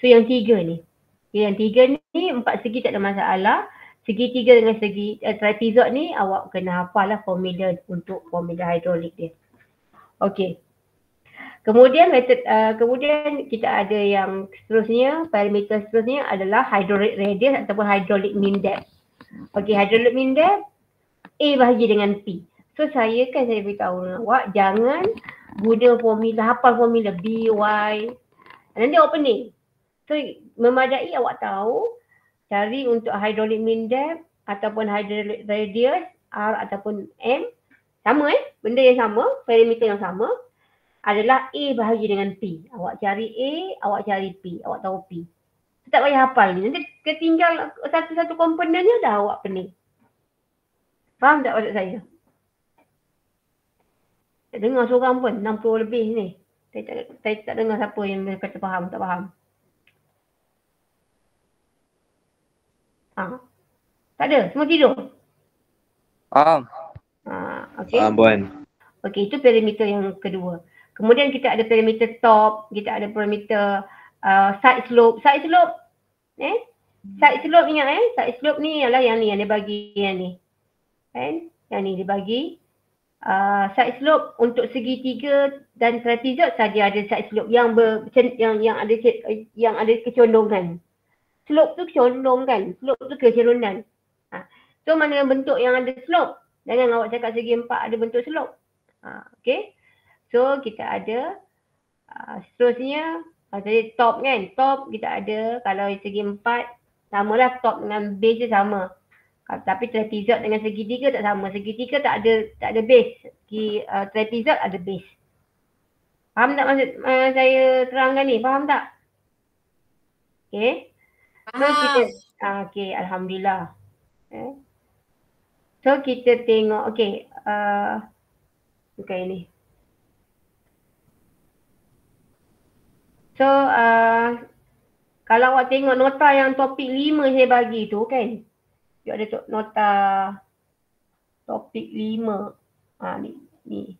So yang 3 ni. Okay, yang 3 ni 4 segi tak ada masalah. Segitiga dengan segi trapezoid ni awak kena hafal lah formula untuk formula hidrolik dia. Okey. Kemudian kemudian kita ada yang seterusnya, parameter seterusnya adalah hydraulic radius ataupun hydraulic mean depth. Okey, hydraulic mean depth A bahagi dengan P. So saya beritahu awak jangan guna formula, hafal formula BY. Nanti awak pening. So memadai awak tahu cari untuk hydraulic mean depth ataupun hydraulic radius R ataupun M. Sama benda yang sama, parameter yang sama adalah A bahagi dengan P. Awak cari A, awak cari P. Awak tahu P. Tak payah hafal ni. Nanti ketinggal satu-satu komponennya dah awak pening. Faham tak maksud saya? Tak dengar seorang pun, 60 lebih ni. Saya tak dengar siapa yang kata faham, tak faham. Tak ada, semua tidur. Faham. Okay. Faham Puan. Okay, itu parameter yang kedua. Kemudian kita ada parameter top, kita ada parameter side slope. Side slope, side slope ingat side slope ni ialah yang ni, yang dia bagi yang ni. Yang ni dia bagi. Side slope untuk segitiga dan trapezoid saja ada side slope yang ada kecondongan. Slope tu kecondongan, slope tu kecerunan. So mana bentuk yang ada slope? Jangan awak cakap segi 4 ada bentuk slope. Okay. So kita ada seterusnya tadi top kan. Top kita ada kalau segi 4 samalah top dengan base dia sama. Tapi trapezoid dengan segitiga tak sama. Segitiga tak ada base. Trapezoid ada base. Faham tak maksud saya terangkan ni? Faham tak? Okay. So kita okay, alhamdulillah. So kita tengok okay. Bukan ini. So kalau awak tengok nota yang topik 5 saya bagi tu kan. Dia ada nota topik 5. Ni.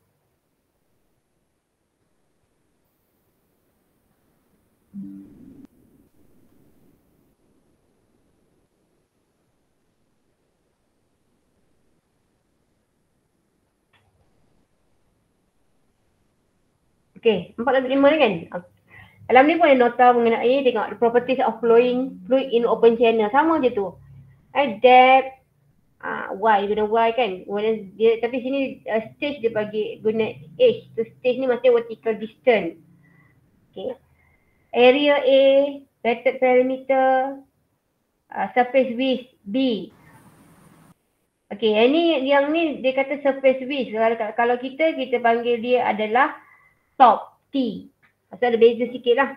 Okey, 4.5 ni kan. Dalam ni pun ada nota mengenai tengok properties of fluid in open channel. Sama je tu. Depth, Y guna Y kan. Dia, tapi sini stage dia bagi guna H. So stage ni maksudnya vertical distance. Okay. Area A, rated parameter, surface width B. Okay, yang ni dia kata surface width. Kalau kita panggil dia adalah top T. So ada beza sikit lah.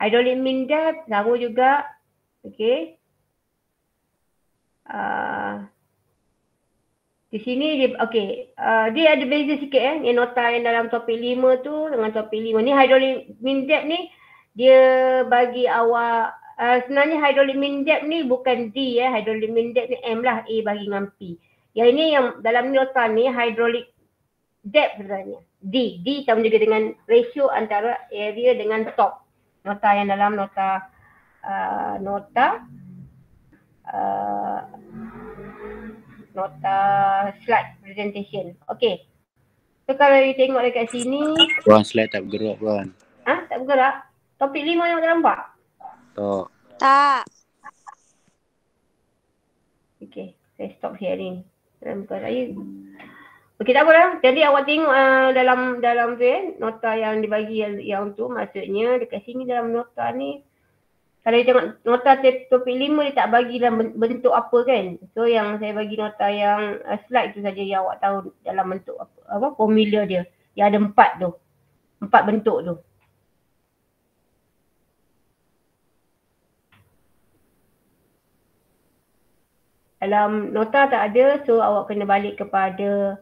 Hydraulic mean depth sama juga. Okay. Di sini dia dia ada beza sikit yang nota yang dalam topik 5 tu dengan topik 5 ni. Hydraulic mean depth ni dia bagi awak sebenarnya hydraulic mean depth ni bukan D hydraulic mean depth ni M lah, A bagi dengan P. Yang ini yang dalam nota ni hydraulic depth sebenarnya D sama juga dengan ratio antara area dengan top. Nota yang dalam nota slide presentation. Okay. So kalau you tengok dekat sini. Puan slide tak bergerak Puan. Tak bergerak? Topik 5 yang tak nampak? Tak. Okay. Saya stop sharing. Dalam muka saya. Okay, tak apalah. Jadi awak tengok dalam tu nota yang dibagi yang tu maksudnya dekat sini dalam nota ni. Kalau you tengok nota topik 5 dia tak bagi dalam bentuk apa kan. So yang saya bagi nota yang slide tu saja yang awak tahu dalam bentuk apa formula dia. Yang ada 4 tu. 4 bentuk tu. Dalam nota tak ada, so awak kena balik kepada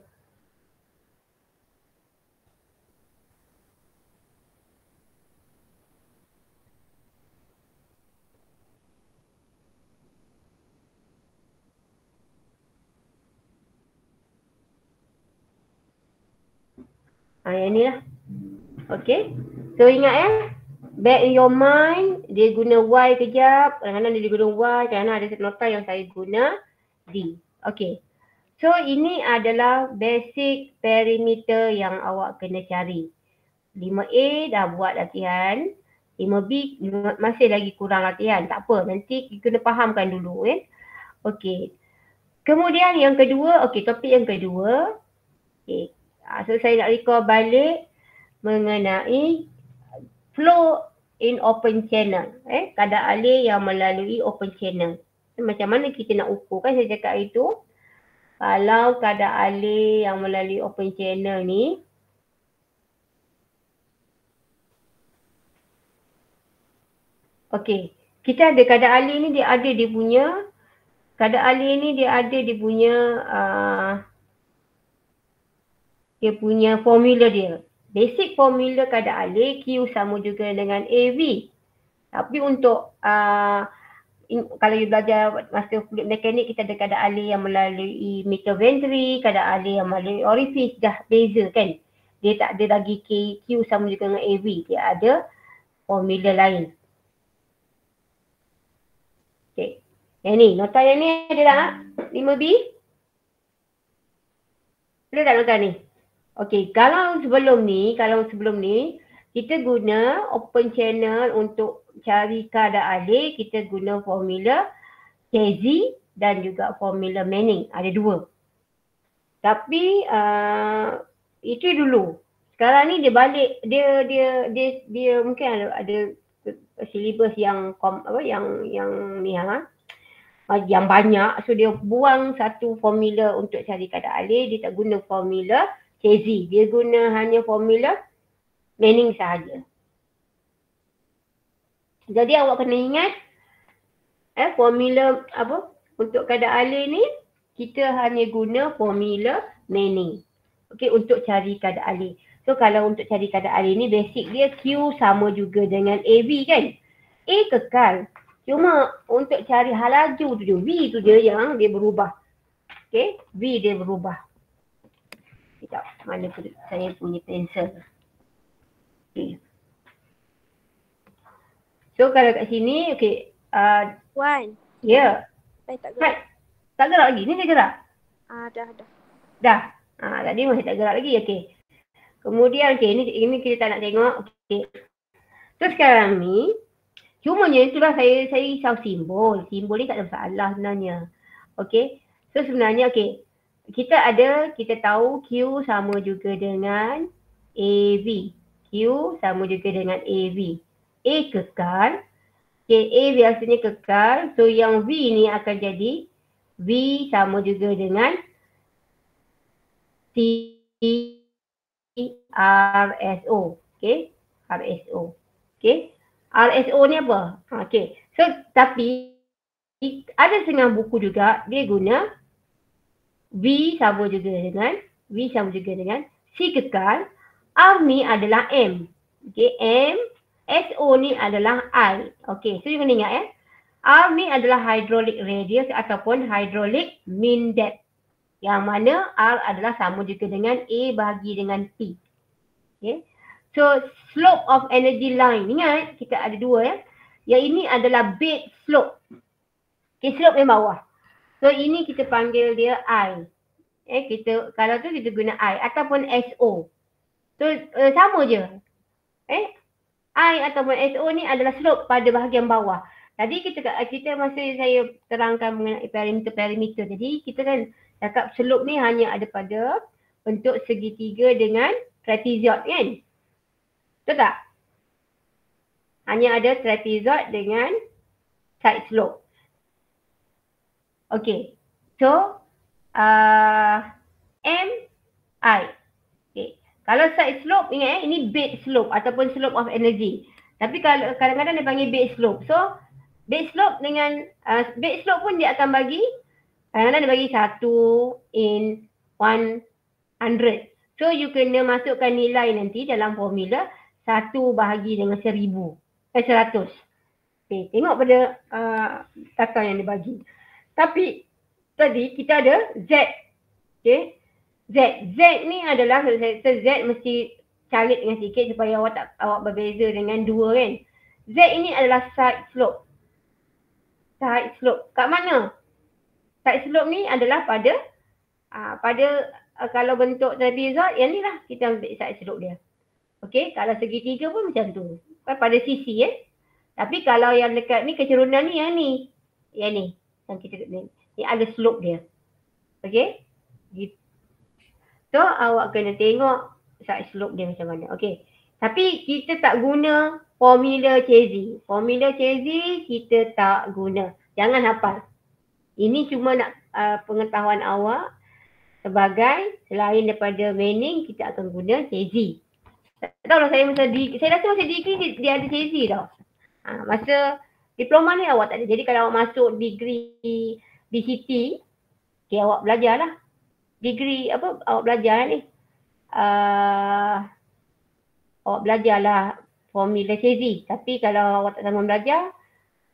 yang ni lah. Okay. So ingat back in your mind, dia guna Y kejap, kadang-kadang dia guna Y, kadang-kadang ada nota yang saya guna Z. Okay. So ini adalah basic perimeter yang awak kena cari. 5A dah buat latihan, 5B masih lagi kurang latihan. Tak apa, nanti kena fahamkan dulu Okay. Kemudian yang kedua, topik yang kedua. Okay. So saya nak recall balik mengenai flow in open channel. Kadar alir yang melalui open channel. So, macam mana kita nak ukur kan saya cakap itu. Kalau kadar alir yang melalui open channel ni kita ada kadar alir ni dia ada dia punya formula dia. Basic formula kadar alir Q sama juga dengan AV. Tapi untuk kalau you belajar masa fluid mekanik, kita ada kadar alir yang melalui meter venturi, kadar alir yang melalui orifice, dah beza kan. Dia tak ada lagi Q sama juga dengan AV. Dia ada formula lain. Okay. Yang ni, nota yang ni ada tak? 5B? Ada tak nota ni? Okay, kalau sebelum ni, kita guna open channel untuk cari kadar alir, kita guna formula KZ dan juga formula Manning. Ada dua. Tapi itu dulu. Sekarang ni dia balik, dia mungkin ada syllabus yang yang banyak. So dia buang satu formula untuk cari kadar alir, dia tak guna formula KZ. Dia guna hanya formula Manning sahaja. Jadi awak kena ingat formula untuk kadar alir ni kita hanya guna formula Manning. Okey, untuk cari kadar alir. So kalau untuk cari kadar alir ni basic dia Q sama juga dengan AV kan. A kekal. Cuma untuk cari halaju tu je, V tu je yang dia berubah. Okey, V dia berubah. Sekejap, mana saya punya pensel. Okay. So kalau kat sini, Wan. Ya. Saya tak gerak. Tak gerak lagi? Ni dia gerak? Dah. Dah? Tadi masih tak gerak lagi, okey. Kemudian, ini kita tak nak tengok. Okey. So sekarang ni, cumanya itulah saya risau simbol. Simbol ni tak ada masalah sebenarnya. Okey. So sebenarnya, kita tahu Q sama juga dengan AV. Q sama juga dengan AV. A kekal. A biasanya kekal. So yang V ni akan jadi V sama juga dengan RSO. RSO. RSO ni apa? So tapi ada setengah buku juga dia guna V sama juga dengan C kekal. R ni adalah M. M. SO ni adalah I. So you kena ingat R ni adalah hydraulic radius ataupun hydraulic mean depth. Yang mana R adalah sama juga dengan A bahagi dengan P. So slope of energy line. Ingat kita ada dua Yang ini adalah bed slope. Slope yang bawah. So ini kita panggil dia I. Kalau tu kita guna I ataupun SO. So sama je. I ataupun SO ni adalah slope pada bahagian bawah. Tadi kita masa saya terangkan mengenai perimeter. Jadi kita kan cakap slope ni hanya ada pada bentuk segitiga dengan trapezoid kan? Betul tak? Hanya ada trapezoid dengan side slope. So MI. Kalau side slope, ingat ini bed slope ataupun slope of energy. Tapi kalau kadang-kadang dia panggil bed slope. So bed slope pun dia akan bagi, kadang-kadang dia bagi 1/100. So you kena masukkan nilai nanti dalam formula 1 bahagi dengan 100. Tengok pada kata yang dibagi. Tapi tadi kita ada Z. Z ni adalah Z mesti calit dengan sikit supaya awak berbeza dengan 2 kan. Z ini adalah side slope. Side slope. Kat mana? Side slope ni adalah pada kalau bentuk trapezoid, yang ni lah kita ambil side slope dia. Okey, kalau segitiga pun macam tu. Pada sisi Tapi kalau yang dekat ni kecerunan ni yang ni. Yang ni. Yang kita ni ada slope dia. Okey. So awak kena tengok side slope dia macam mana. Okey. Tapi kita tak guna formula Chesy. Formula Chesy kita tak guna. Jangan hafal. Ini cuma nak pengetahuan awak sebagai selain daripada Manning kita akan guna Chesy. Tak tahu lah saya rasa masa degree dia ada Chesy tau. Masa diploma ni awak tak ada. Jadi kalau awak masuk degree di City, okay, awak belajar lah. Degree apa awak belajar ni. Awak belajarlah formula Chesy. Tapi kalau awak tak sama belajar,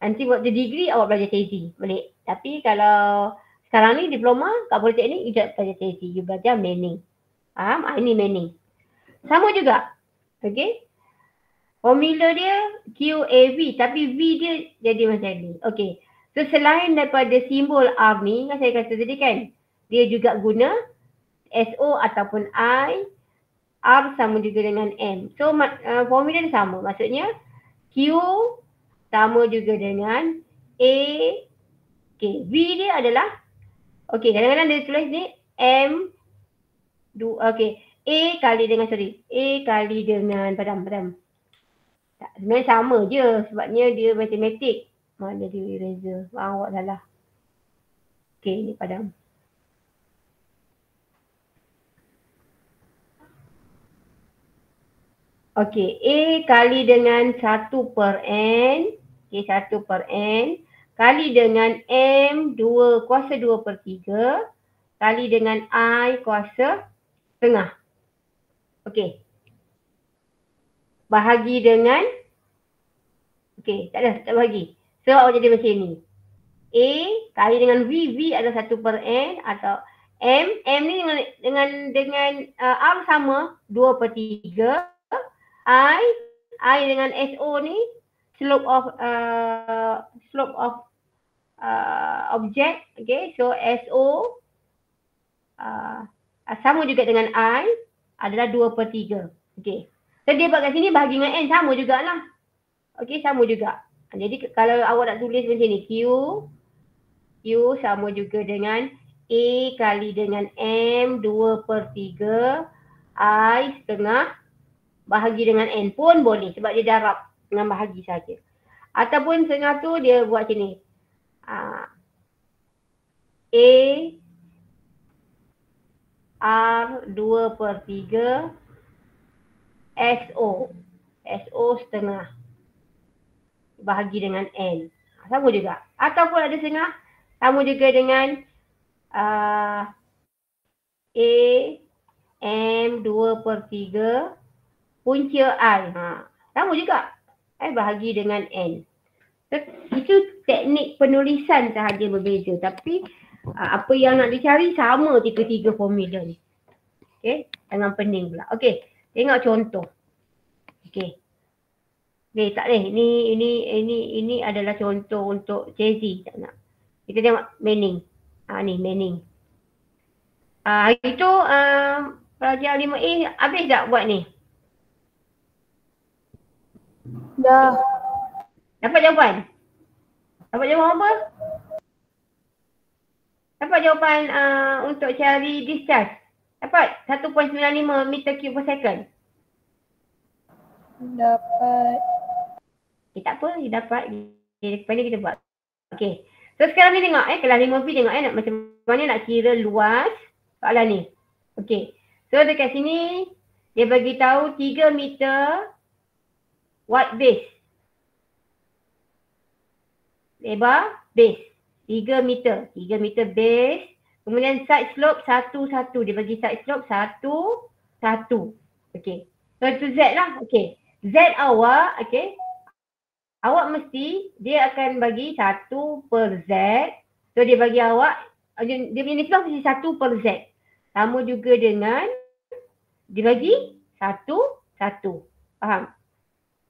nanti waktu degree awak belajar Chesy balik. Tapi kalau sekarang ni diploma kat politeknik, you tak belajar Chesy. You belajar Manning. Faham? Ini Manning. Sama juga. Okay. Formula dia QAV. Tapi V dia jadi macam ni. Okay. So selain daripada simbol R ni, kan saya kata tadi kan, dia juga guna SO ataupun I. R sama juga dengan M. So formula dia sama. Maksudnya Q sama juga dengan A. Okay. V dia adalah, okay, kadang-kadang dia tulis ni M. Okay. A kali dengan padam. Tak, sebenarnya sama je sebabnya dia matematik. Mana dia eraser. Awak salah. Okay, ni padam. Okay, A kali dengan 1/n. Okay, 1/n. Kali dengan M 2 kuasa 2/3. Kali dengan I kuasa setengah. Okey. Bahagi dengan, okey, tak bahagi. So awak jadi macam ni. A kali dengan V adalah 1/n atau M ni dengan R sama 2/3. I dengan SO ni slope of object. Okay, so SO sama juga dengan I adalah 2/3. Okay. So dia buat kat sini bahagi dengan N sama jugalah. Okay, sama juga. Jadi kalau awak nak tulis macam ni, Q sama juga dengan A kali dengan M 2/3 I setengah bahagi dengan N pun boleh sebab dia darab dengan bahagi saja. Ataupun setengah tu dia buat macam ni. A R 2/3 SO setengah bahagi dengan N. Sama juga. Ataupun ada setengah sama juga dengan A M 2/3 punca I. Sama juga. Bahagi dengan N. So, itu teknik penulisan sahaja berbeza. Tapi apa yang nak dicari sama tiga-tiga formula ni. Okay. Jangan pening pula. Okay. Tengok contoh. Okay. Okay, tak boleh. Ini adalah contoh untuk Chesy. Tak nak. Kita tengok Manning. Ni Manning. Hari tu pelajar 5A habis tak buat ni? Dah. Dapat jawapan? Dapat jawapan apa? Dapat jawapan untuk cari discharge? Dapat 1.95 meter cube per second? Dapat. Okay, tak apa, dia dapat. Lepas ni kita buat. Okay. So sekarang ni tengok kelas 5B tengok nak macam mana nak kira luas soalan ni. Okay. So dekat sini dia bagi tahu 3 meter wide base. Lebar base. 3 meter base. Kemudian side slope 1, 1. Dia bagi side slope 1, 1. Okay. So itu Z lah. Okay. Z awak, okay. Awak mesti, dia akan bagi 1/Z. So dia bagi awak, dia punya nisbah mesti 1/Z. Sama juga dengan, dia bagi 1, 1. Faham?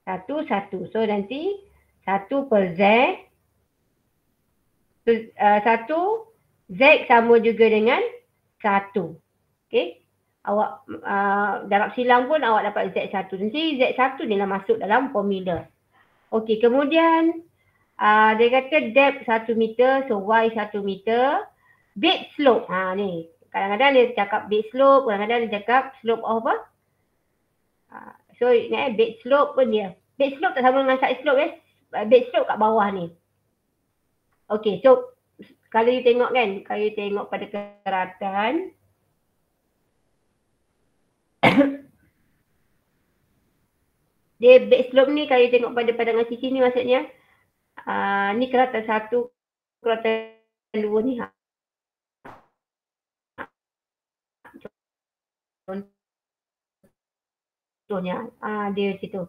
1, 1. So nanti 1 per Z. So, 1 Z sama juga dengan 1. Okay. Awak darab silang pun awak dapat Z1. Nanti Z1 ni lah masuk dalam formula. Okay, kemudian dia kata depth 1 meter, so Y 1 meter. Bed slope, ni. Kadang-kadang dia cakap bed slope, kadang-kadang dia cakap slope of apa? So ingat bed slope pun dia. Bed slope tak sama dengan side slope Bed slope kat bawah ni. Okay, so kalau you tengok kan, kalau you tengok pada keratan, dia bed slope ni kalau you tengok pada pandangan sisi ni maksudnya, ni keratan 1, keratan 2 ni. Contohnya, dia situ.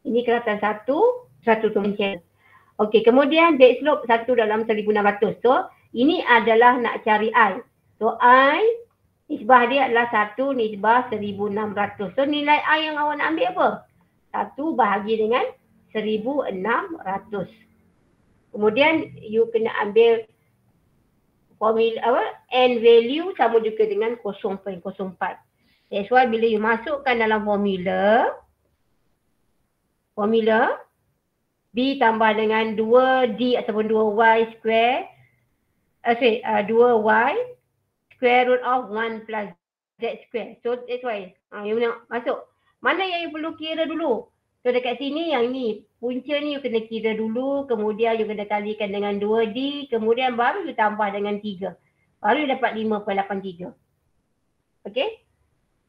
Ini keratan 1 tu mencet. Okey, kemudian bed slope 1 dalam 1600. So, ini adalah nak cari I. So, I, nisbah dia adalah 1 nisbah 1600. So, nilai I yang awak nak ambil apa? 1 bahagi dengan 1600. Kemudian, you kena ambil formula apa? N value sama juga dengan 0.04. That's why bila you masukkan dalam formula B tambah dengan 2D ataupun 2Y square 2Y square root of 1 plus Z square. So that's why you nak masuk. Mana yang you perlu kira dulu? So dekat sini yang ni, punca ni you kena kira dulu, kemudian you kena kalikan dengan 2D, kemudian baru you tambah dengan 3. Baru you dapat 5.83. Okay?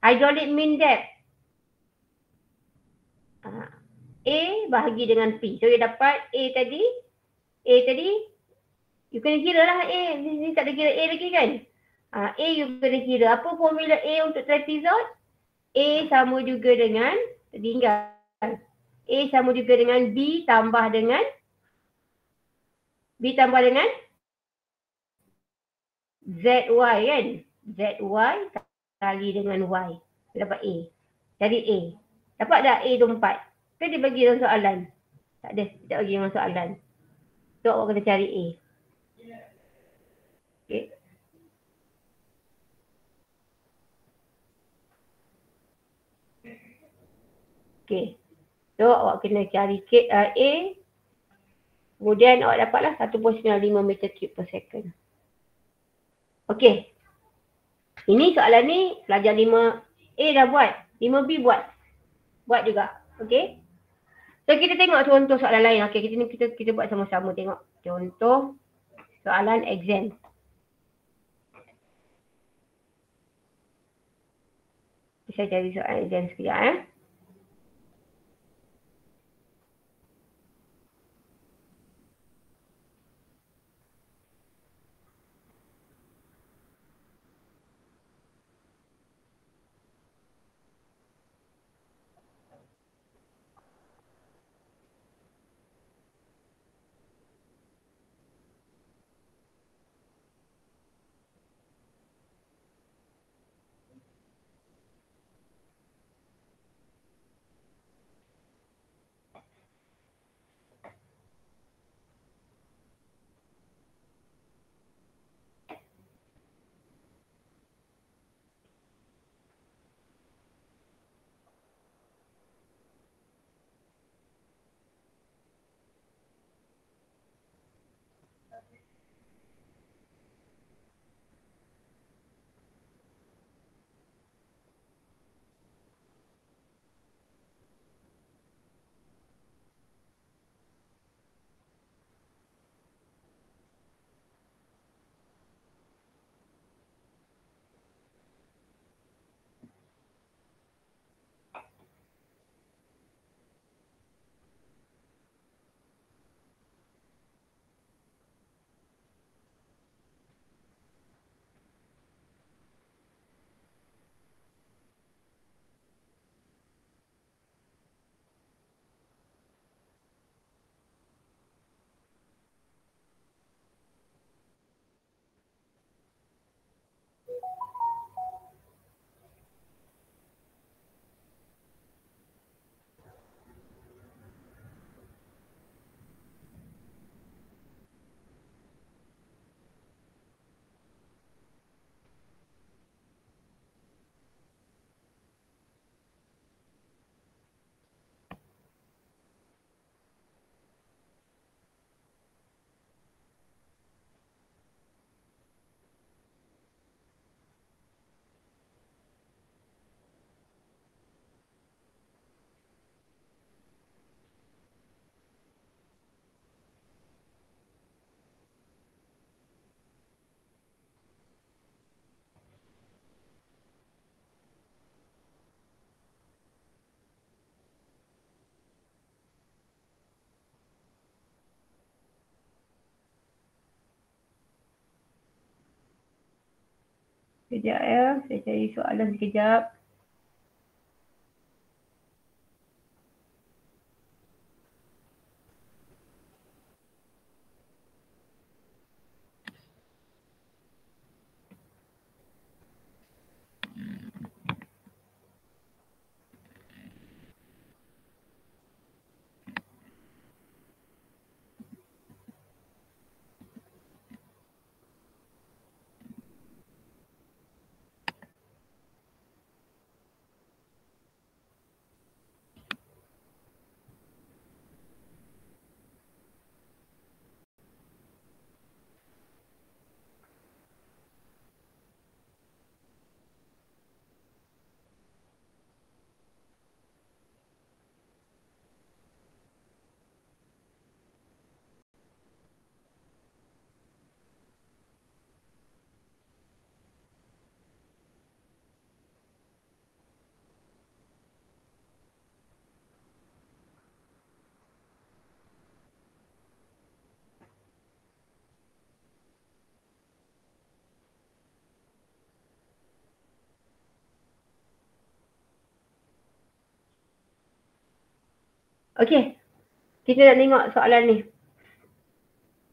Hydraulic mean depth. A bahagi dengan P. So, you dapat A tadi, you kena kira lah A. Ni tak ada kira A lagi kan? A you kena kira. Apa formula A untuk trapezoid? A sama juga dengan, tinggal. A sama juga dengan B tambah dengan ZY kan? ZY kali dengan Y. Dia dapat A. Jadi A. Dapat dah A tu 4. Kan dia bagi dalam soalan? Tak ada. Tak bagi dalam soalan. So awak kena cari A. Okay. Okay. So awak kena cari A. Kemudian awak dapatlah 1.95 meter cube per second. Okay. Ini soalan ni pelajar 5A dah buat. 5B buat. Buat juga. Okay. So kita tengok contoh soalan lain. Okay, kita buat sama-sama tengok. Contoh soalan exam. Saya cari soalan exam sekejap Sekejap ya. Saya cari soalan sekejap. Okey. Kita nak tengok soalan ni.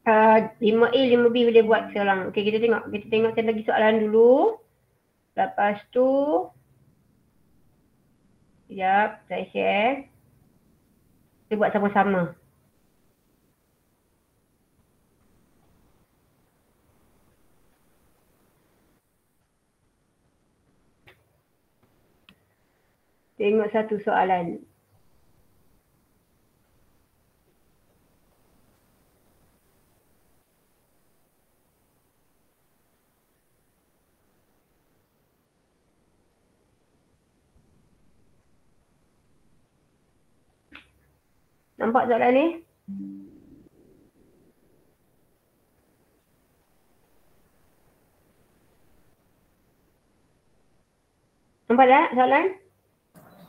5A, 5B boleh buat sekarang. Okey, kita tengok. Kita tengok saya bagi soalan dulu. Lepas tu, sekejap, saya share. Kita buat sama-sama. Tengok satu soalan. Nampak soalan ni? Nampak tak soalan?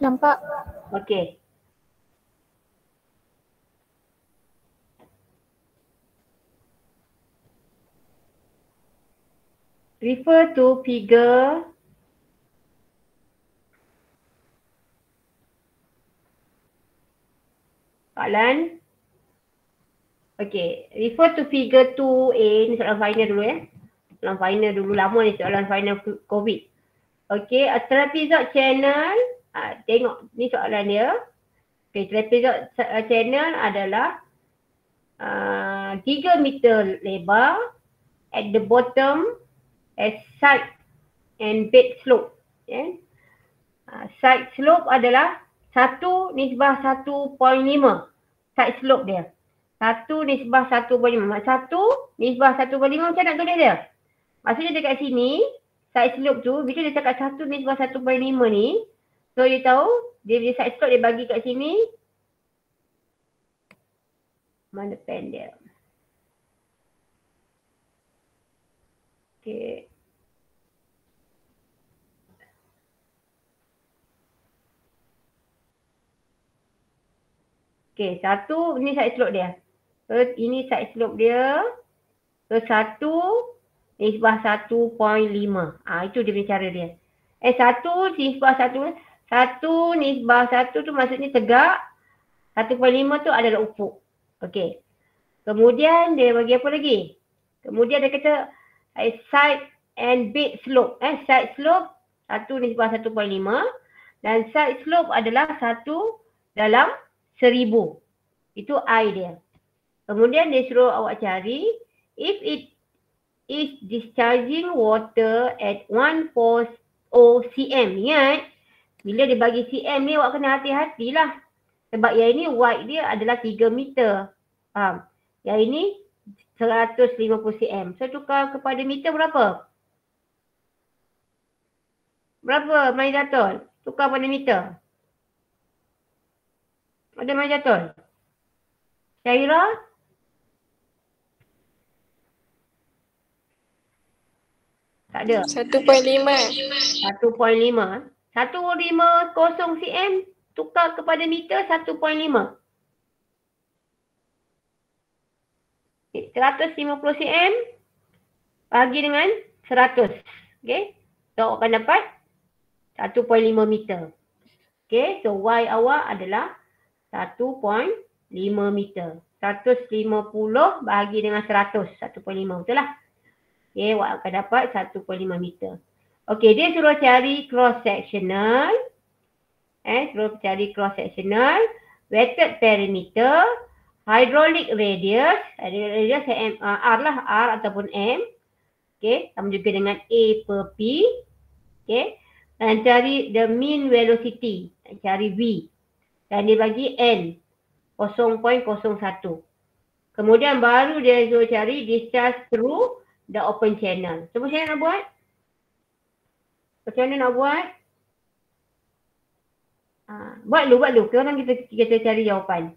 Nampak. Okey. Refer to figure soalan. Okey, refer to figure 2A. Ni soalan final dulu ya. Soalan final dulu, lama ni soalan final COVID. Okey, a trapezoid channel. Tengok ni soalan dia. Okey, trapezoid channel adalah 3 meter lebar at the bottom as side and bed slope. Yeah. Side slope adalah 1/1.5. Side slope dia. 1/1.5. 1/1.5 macam nak tulis dia? Maksudnya dekat sini, side slope tu, bila dia cakap 1/1.5 ni, so dia tahu, dia punya side slope dia bagi kat sini. Mana pen dia? Okay. Okay, satu, ni side slope dia. So, ini side slope dia. So, 1/1.5. Itu dia punya cara dia. 1/1. 1/1 tu maksudnya tegak. 1.5 tu adalah ufuk. Okey. Kemudian dia bagi apa lagi? Kemudian dia kata side and bed slope. Side slope 1/1.5 dan side slope adalah 1/1000. Itu I dia. Kemudian dia suruh awak cari if it is discharging water at 140 cm. Ingat, bila dia bagi cm ni awak kena hati-hatilah. Sebab yang ini wide dia adalah 3 meter. Faham? Yang ini 150 cm. So tukar kepada meter berapa? Berapa Maizatul? Tukar pada meter. Ada Maizatul? Syaira? Tak ada. 1.5. 1.5. 150 cm tukar kepada meter 1.5. 150 cm bagi dengan 100. Okey. So awak akan dapat 1.5 meter. Okay, so Y awak adalah 1.5 meter. 150 bahagi dengan 100, 1.5 betul lah. Okay, awak akan dapat 1.5 meter. Okay, dia suruh cari cross sectional. Suruh cari cross sectional, wetted perimeter, hydraulic radius R lah, R ataupun M. Okay, sama juga dengan A per P. Okay, dan cari the mean velocity, cari V. Dan dia bagi N, 0.01. Kemudian baru dia suruh cari discharge through the open channel. So macam mana nak buat? Macam mana nak buat? Buat dulu. Sekarang kita cari jawapan.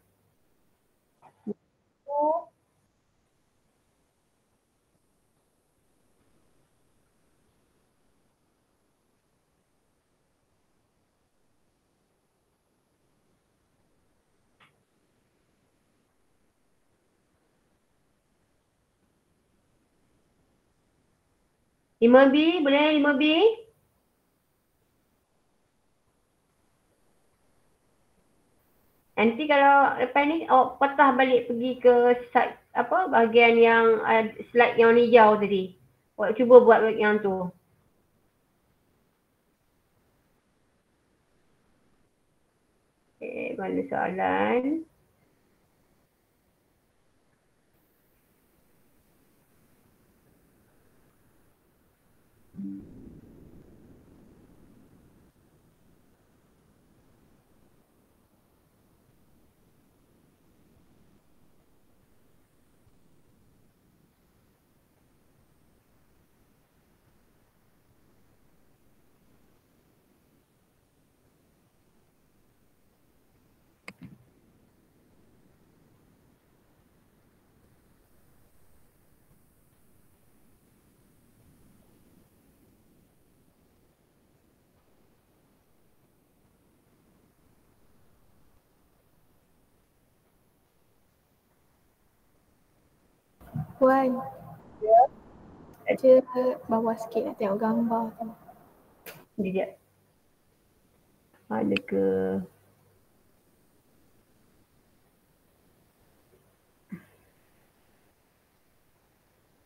Lima B, boleh 5B? Nanti kalau lepas ni awak patah balik pergi ke slide, bahagian yang slide yang hijau tadi. Awak cuba buat yang tu. Okay, mana soalan? Puan. Baca bawah sikit nak tengok gambar tu. Sekejap. Ada ke?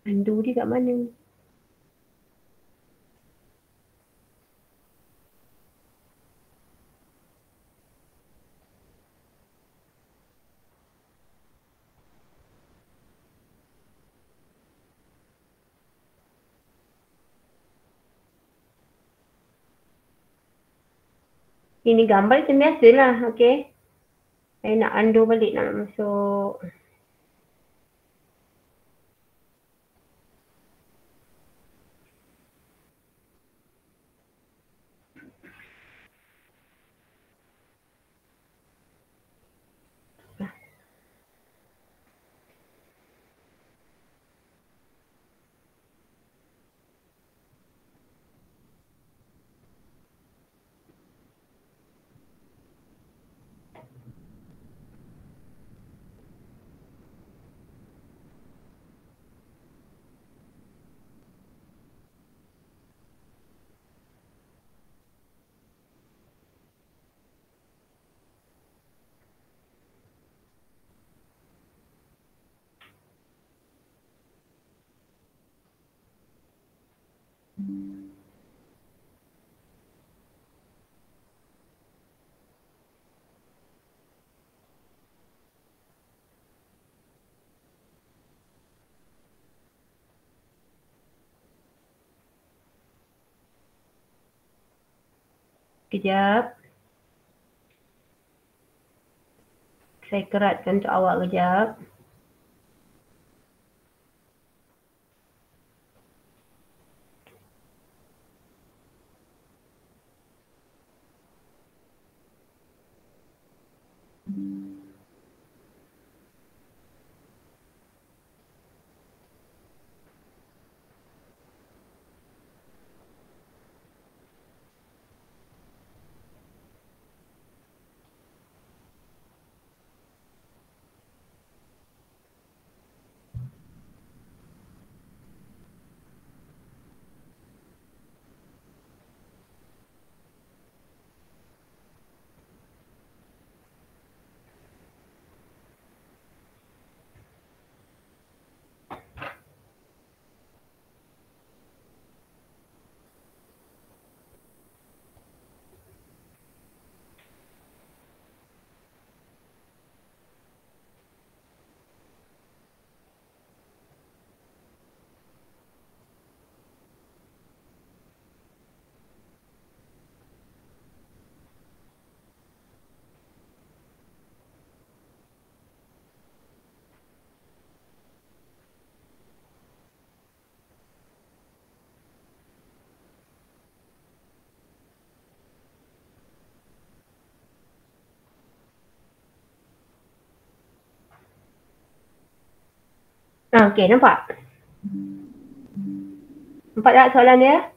Pandu dia kat mana? Ini gambar macam biasa lah, okay. Saya nak undo balik, nak masuk. Kejap. Saya keratkan untuk awak kejap. Okey, nampak? Nampak tak soalan dia?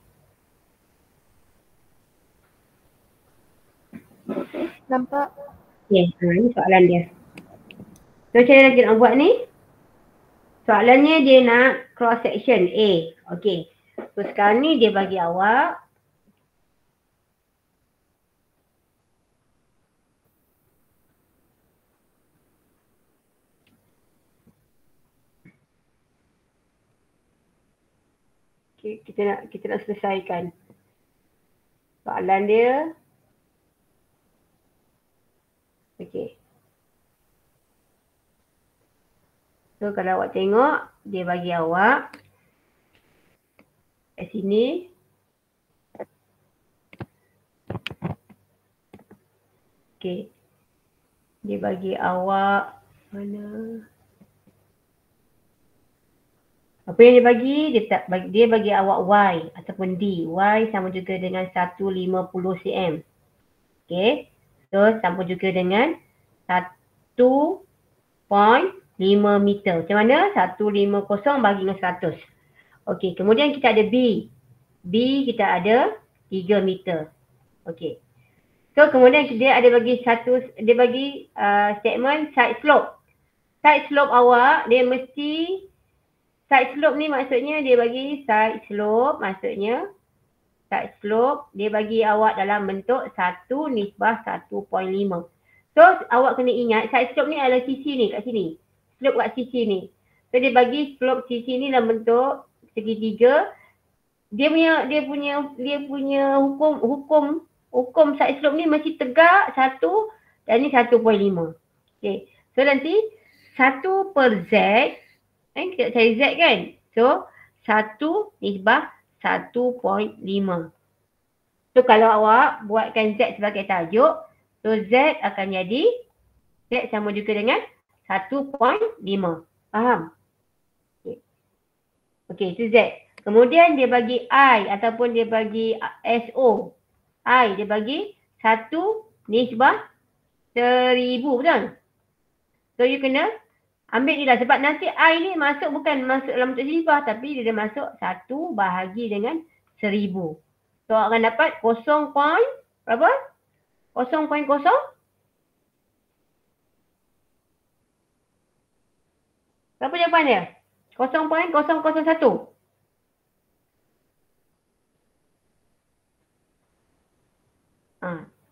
Nampak? Okey, ni soalan dia. So, macam mana kita nak buat ni? Soalannya dia nak cross section A. Okey. So, sekarang ni dia bagi awak kita nak selesaikan soalan dia. Okey. So kalau awak tengok dia bagi awak kat sini. Okey. Dia bagi awak mana? Apa yang dia bagi? Dia bagi awak Y ataupun D. Y sama juga dengan 150 cm. Okey. So sama juga dengan 1.5 meter. Macam mana? 150 bagi dengan 100. Okey, kemudian kita ada B. B kita ada 3 meter. Okey. So kemudian dia bagi statement side slope. Side slope awak dia mesti side slope ni maksudnya dia bagi side slope dia bagi awak dalam bentuk 1/1.5. So awak kena ingat side slope ni adalah sisi ni kat sini. Slope kat sisi ni. So dia bagi slope sisi ni dalam bentuk segitiga. Dia punya hukum side slope ni mesti tegak 1 dan ni 1.5. Okey. So nanti 1/z kita cari z kan. So 1/1.5. So kalau awak buatkan z sebagai tajuk, so z akan jadi z sama juga dengan 1.5. Faham? Okey, itu z. Kemudian dia bagi I ataupun dia bagi SO. I dia bagi 1/1000, betul? So you kena ambil ni lah sebab nanti I ni bukan masuk dalam bentuk nisbah tapi dia dah masuk 1 bahagi dengan 1000. So akan dapat 0. Berapa? 0.0. Berapa jawapan dia? 0.001.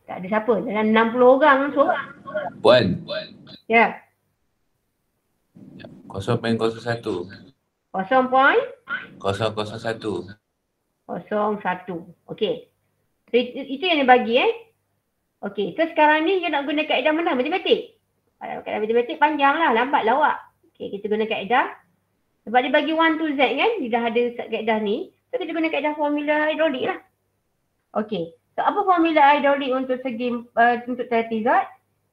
Tak ada siapa. Dalam 60 orang seorang. Puan. Ya. 0.01. 001. 0.01. Okey. So, itu yang dia bagi Okey. So sekarang ni you nak guna kaedah mana? Matematik? Kaedah matematik panjang lah. Lambat lah awak. Okey. Kita guna kaedah. Sebab dia bagi 1 to Z kan. Dia dah ada kaedah ni. So kita guna kaedah formula hidrolik lah. Okey. So apa formula hidrolik untuk untuk trapezoid?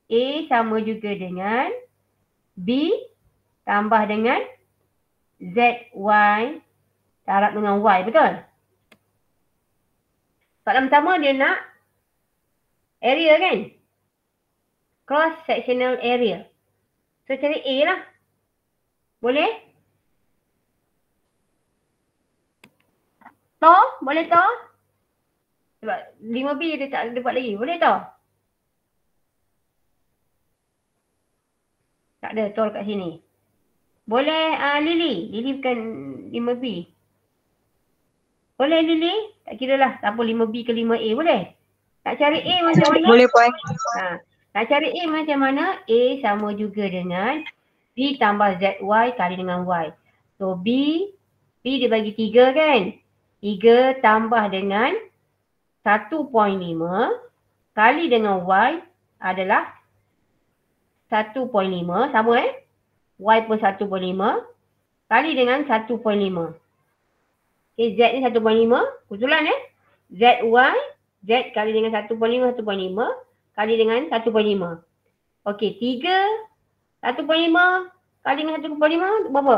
A sama juga dengan B tambah dengan ZY darab dengan Y, betul? Soalan pertama dia nak area kan? Cross sectional area. So cari A lah. Boleh? Boleh toh? Sebab 5B dia tak ada buat lagi. Boleh toh? Tak ada tol kat sini. Boleh Lily? Lily bukan 5B. Boleh Lily? Tak kira lah. Tak apa 5B ke 5A. Boleh? Nak cari A macam mana? Boleh puan. Nak cari A macam mana? A sama juga dengan B tambah ZY kali dengan Y. So B dia bagi 3 kan? 3 tambah dengan 1.5 kali dengan Y adalah 1.5. Sama Y pun 1.5 kali dengan 1.5. Okay, Z ni 1.5. Kebetulan ZY, Z kali dengan 1.5 kali dengan 1.5. Okey, 3, 1.5 kali dengan 1.5 berapa?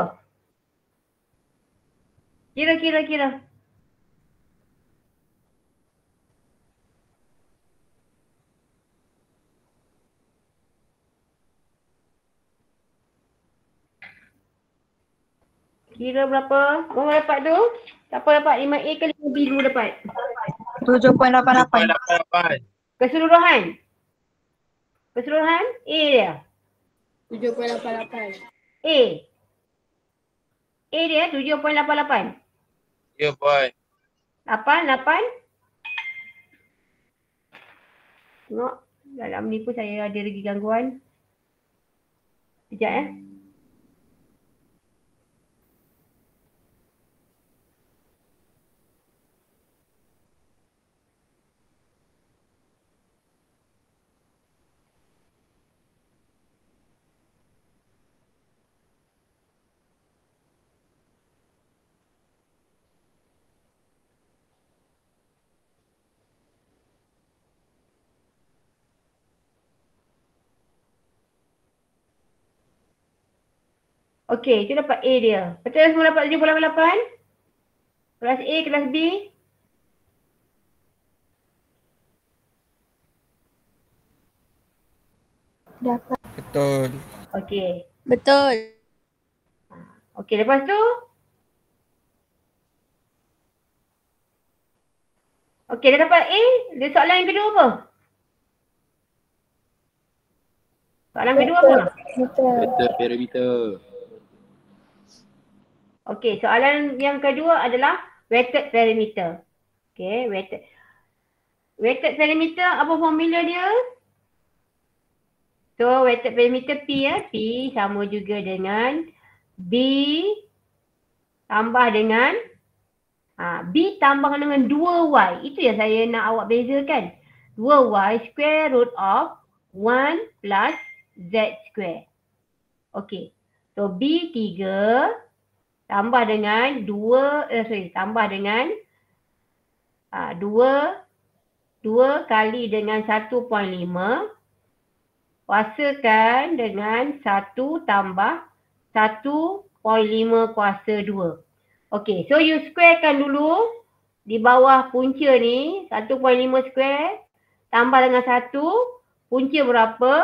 Kira. Kira berapa? Berapa dapat tu? Siapa dapat 5A ke 5B dulu dapat? 7.88. 7.88. Keseluruhan? Keseluruhan? A dia? 7.88. A. A dia 7.88. Ya, boy. 8. Tengok. Dalam ni pun saya ada lagi gangguan. Sekejap Okey, itu dapat A dia. Betul semua dapat 7.88? Kelas A, kelas B? Dapat. Betul. Okey. Betul. Okey, lepas tu? Okey, dah dapat A. Dia soalan yang kedua apa? Soalan kedua apa? Betul. Betul parameter. Okey, soalan yang kedua adalah weighted parameter. Okey, weighted parameter apa formula dia? So, weighted parameter P ya. P sama juga dengan B tambah dengan B tambah dengan 2Y. Itu yang saya nak awak bezakan. 2Y square root of 1 plus Z square. Okey. So, B3 tambah dengan 2 kali dengan 1.5 kuasakan dengan 1 tambah 1.5 kuasa 2. Okey, so you squarekan dulu di bawah punca ni 1.5 square tambah dengan 1, punca berapa?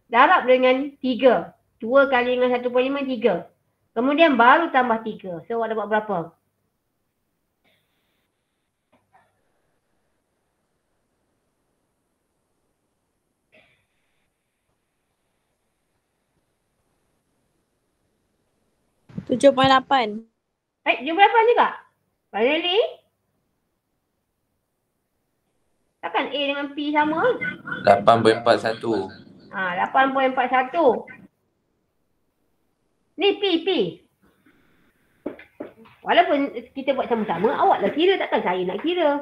Darab dengan 3. 2 kali dengan 1.5, 3. Kemudian baru tambah 3. So, awak dapat berapa? $7.8. Dia berapa juga? Finally? Takkan A dengan P sama? 8.41. 8.41. Ni P. Walaupun kita buat sama-sama, awaklah kira, takkan saya nak kira.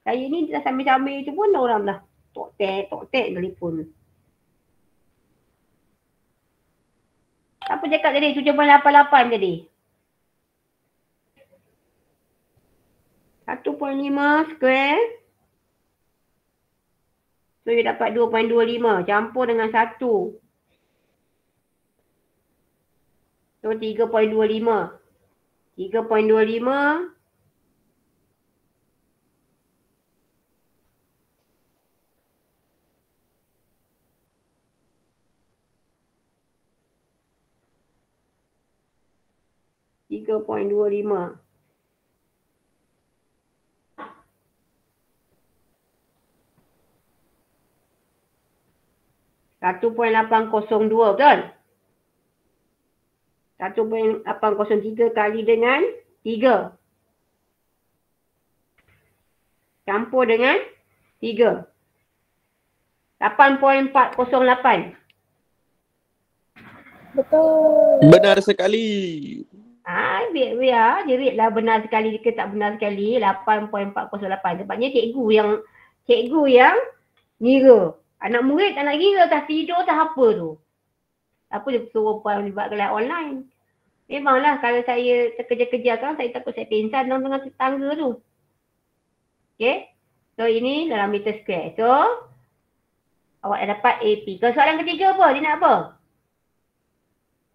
Saya ni dah sambil-sambil tu pun orang dah tok-tek telefon. Apa cakap tadi? 7.88 tadi. 1.5 square. So, you dapat 2.25 campur dengan 1. So, 3.25. 3.25. $3.25. $1.802, betul? 1.803 kali dengan 3. Campur dengan 3. 8.408. Betul. Benar sekali. Biar je lah benar sekali ke tak benar sekali. 8.408. Sebabnya cikgu yang ngira. Anak murid tak nak kira, tak tidur, tak apa tu. Apa dia suruh puan buat kelas online. Memanglah kalau saya terkejar-kejar kan, saya takut saya pingsan dalam tengah tangga tu. Okay. So ini dalam meter square. So awak dah dapat AP. Kalau soalan ketiga apa? Dia nak apa?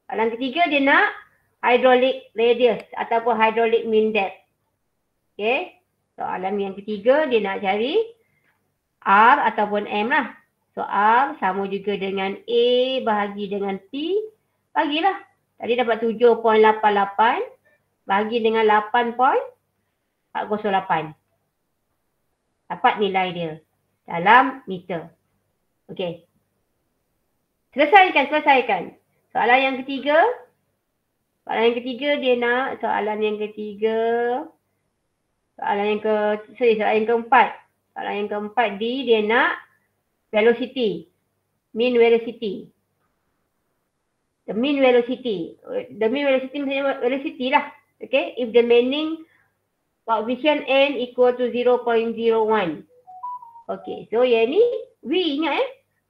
Soalan ketiga dia nak hydraulic radius ataupun hydraulic mean depth. Okay. Soalan yang ketiga dia nak cari R ataupun M lah. So R sama juga dengan A bahagi dengan P. Bagilah. Tadi dapat 7.88 bagi dengan 8.408. Dapat nilai dia dalam meter. Okey. Selesaikan. Soalan yang ketiga dia nak soalan yang keempat. Soalan yang keempat dia nak velocity. Mean velocity. The mean velocity maksudnya velocity lah. Okay. If the meaning coefficient n equal to 0.01. Okay. So yang ni V ingat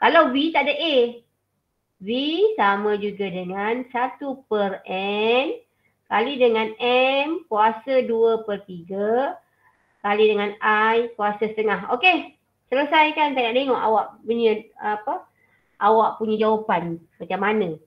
Kalau V tak ada A. V sama juga dengan 1/n kali dengan M kuasa 2/3 kali dengan I kuasa setengah. Okey. Selesaikan. Saya nak tengok awak punya jawapan macam mana.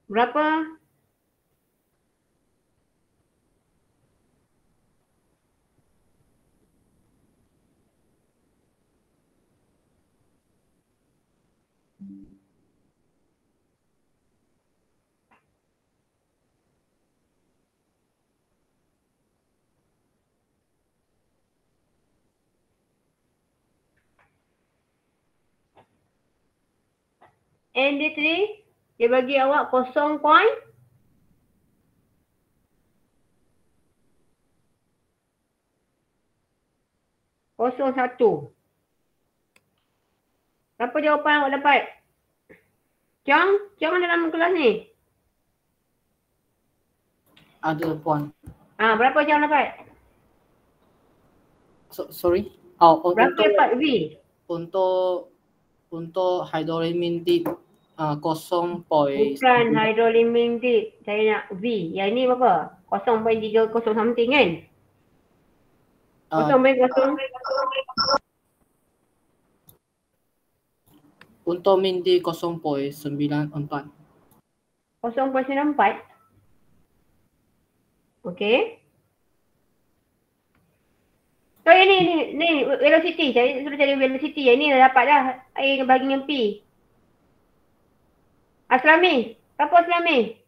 Berapa? N dia tadi, dia bagi awak 0.01. Berapa jawapan awak dapat? Chong dalam kelas ni? Ada puan. Berapa Chong dapat? Sorry. Berapa dapat V? Untuk hydrolytic 0. Bukan hydrolytic. Saya nak V. Yang ni berapa? 0.30 something kan? 0.0. Untuk min di 0.94. 0.94. Okey. So yang ni velocity. Saya suruh cari velocity. Yang ni dah dapat dah. Air bagi dengan P. Aslami. Siapa Aslami?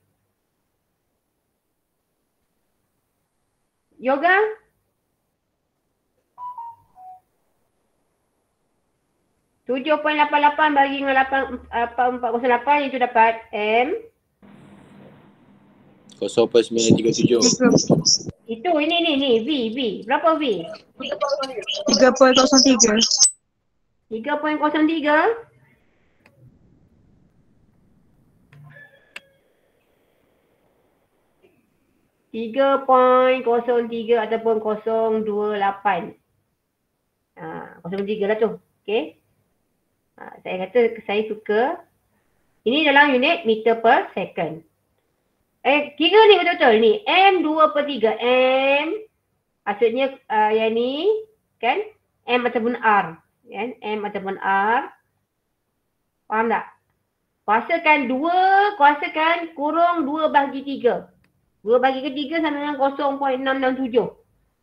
Yoga? .88 bagi dengan 8.408 itu dapat M 0.937. Itu ini V. Berapa V? 3.03. 3.03. .03 ataupun 028. 0.3 lah tu. Okey. Saya kata saya suka. Ini dalam unit meter per second. Kira ni betul-betul ni. M 2/3. M maksudnya yang ni kan M ataupun R. Kan? M ataupun R. Faham tak? Kuasakan kurung 2/3. 2/3 sama dengan 0.667.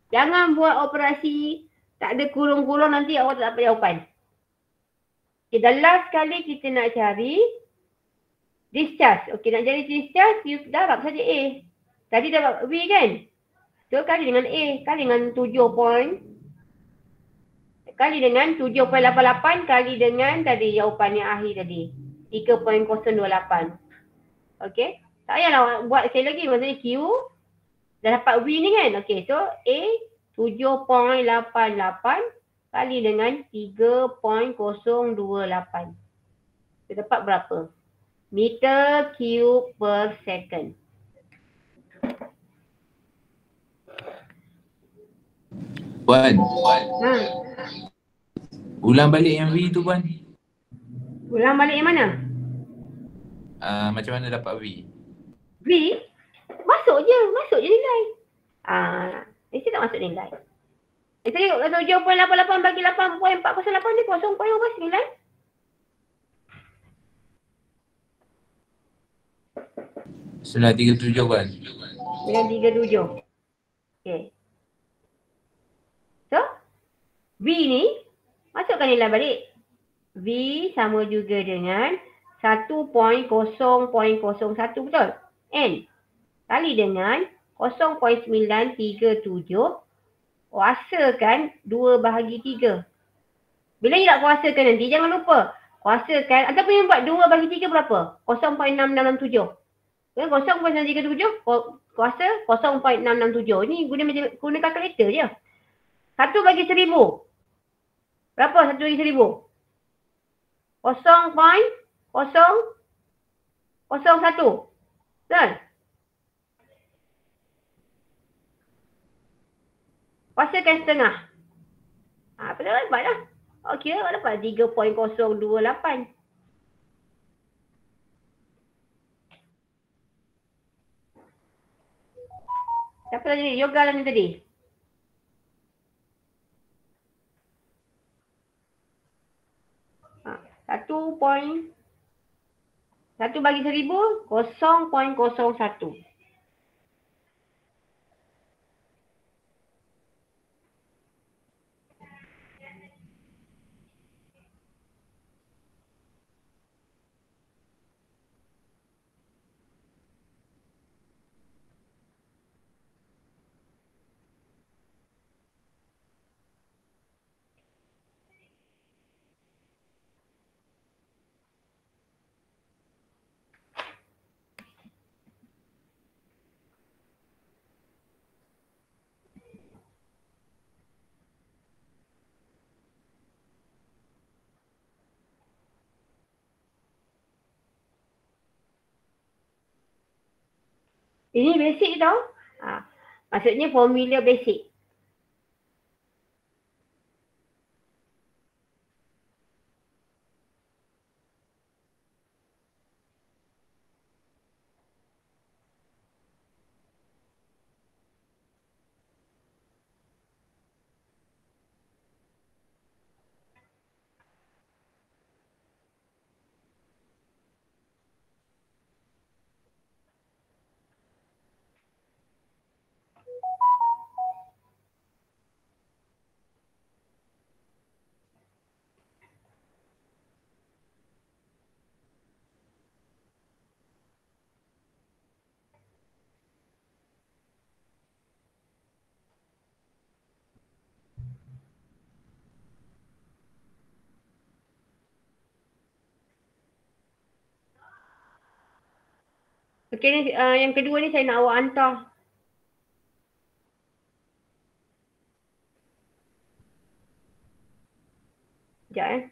Jangan buat operasi tak ada kurung-kurung, nanti awak tak dapat jawapan. Okay, the last kali kita nak cari discharge. Okey, nak cari discharge, you darab saja A. Tadi dapat V kan? So kali dengan A, kali dengan 7.88 kali dengan tadi jawapan yang akhir tadi. 3.028. Okey. Tak payahlah buat sekali lagi, maksudnya Q dah dapat V ni kan. Okey, so A 7.88 kali dengan 3.028. Kita dapat berapa? Meter cube per second. Puan, Ha. ulang balik yang V tu Puan. Ulang balik yang mana? Macam mana dapat V? V? Masuk je nilai. Mesti tak masuk nilai. Tadi 7.88 bagi 8.408 ni 0.14 nilai. Sudah 37 Puan. 937. Okay. So, V ni masukkan nilai balik. V sama juga dengan 1.0.01 betul? N kali dengan 0.937 kuasakan 2 bahagi 3. Bila you nak kuasakan nanti, jangan lupa kuasakan ataupun yang buat 2 bahagi 3 berapa? 0.6667. 0.937 kuasa 0.667. Ni guna kalkulator je. 1 bagi 1000. Berapa 1 bagi 1000? 0.001. Betul? Kuasakan setengah. Apa dah dapat dah? Okey, dapat 3.028. Siapa tadi ni? Yoga lah ni tadi. Satu bagi 1000, 0.01. Ini basic tau. Maksudnya formula basic. Okey ni yang kedua ni saya nak awak hantar. Sekejap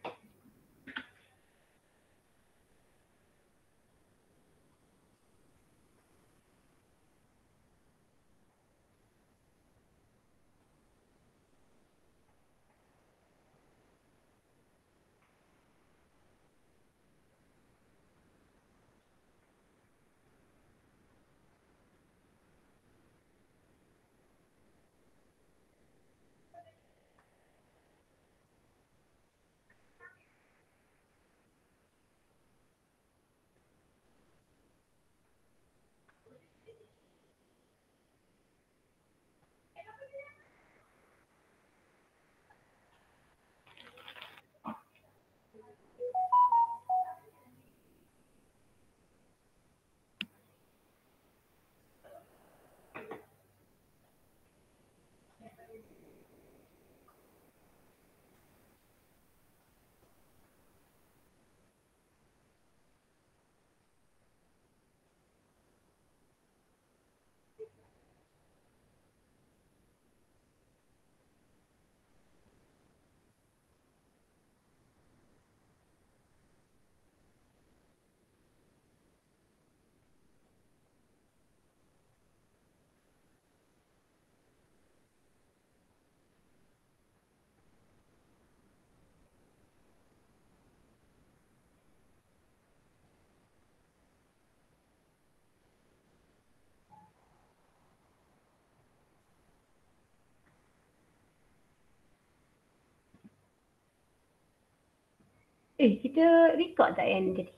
Kita record tak yang tadi?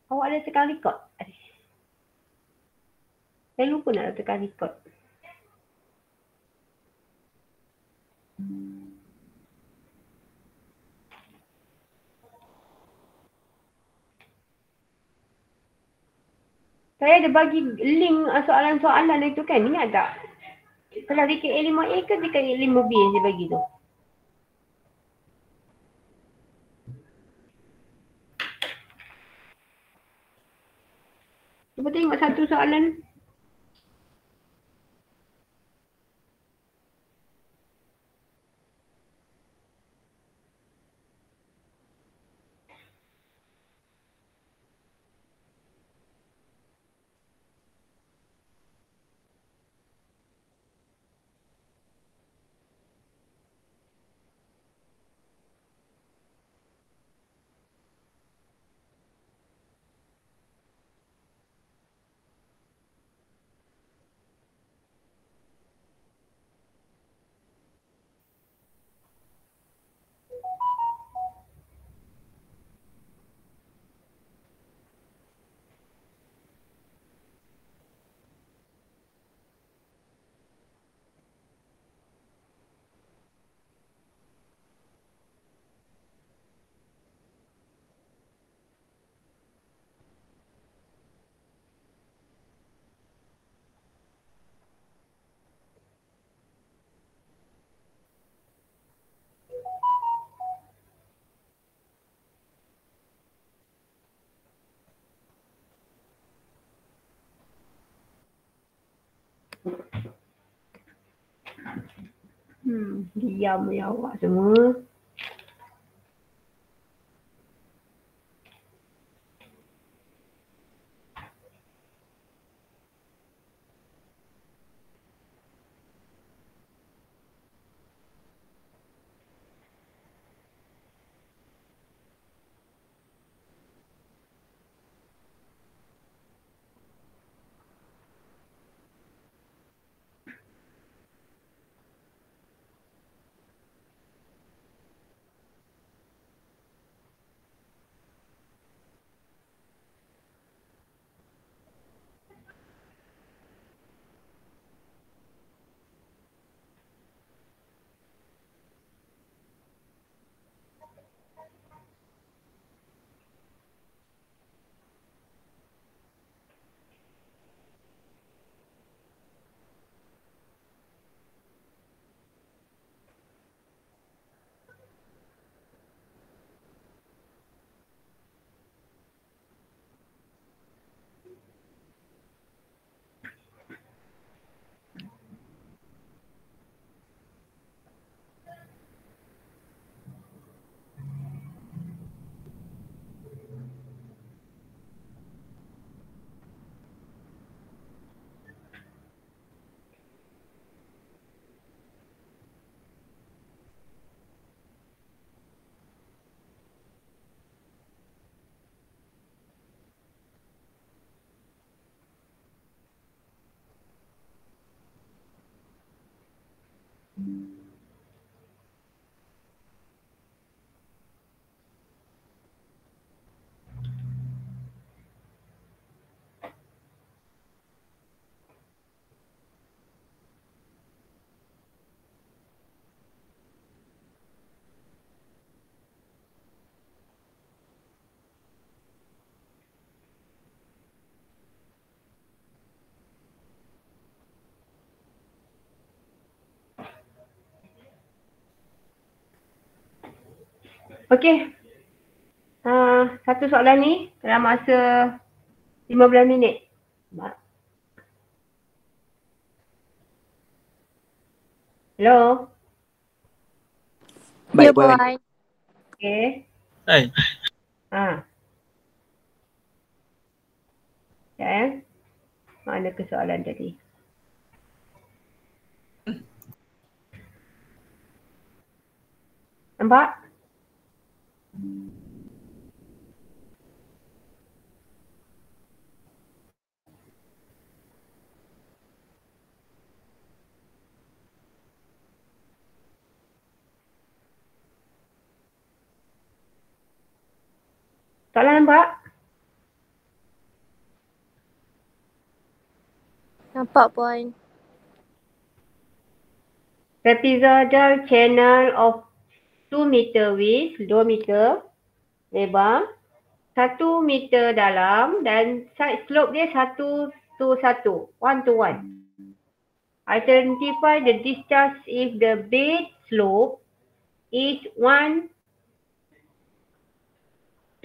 Awak ada tekan record? Saya lupa nak tekan record. Saya ada bagi link soalan-soalan itu kan, ingat tak? Kalau DKA5A ke DKA5B yang saya bagi tu? Cuba tengok satu soalan. Diam ya awak semua. Okey. Satu soalan ni dalam masa 15 minit. Hello? Ya, Baik, Puan. Puan. Okey. Hai. Ya. Mana ke soalan tadi? Nampak? Soalan nampak? Nampak puan. Trapezoidal channel of 2 meter width, 2 meter lebar, 1 meter dalam dan side slope dia 1 to 1, 1 to 1. Identify the discharge if the bed slope is 1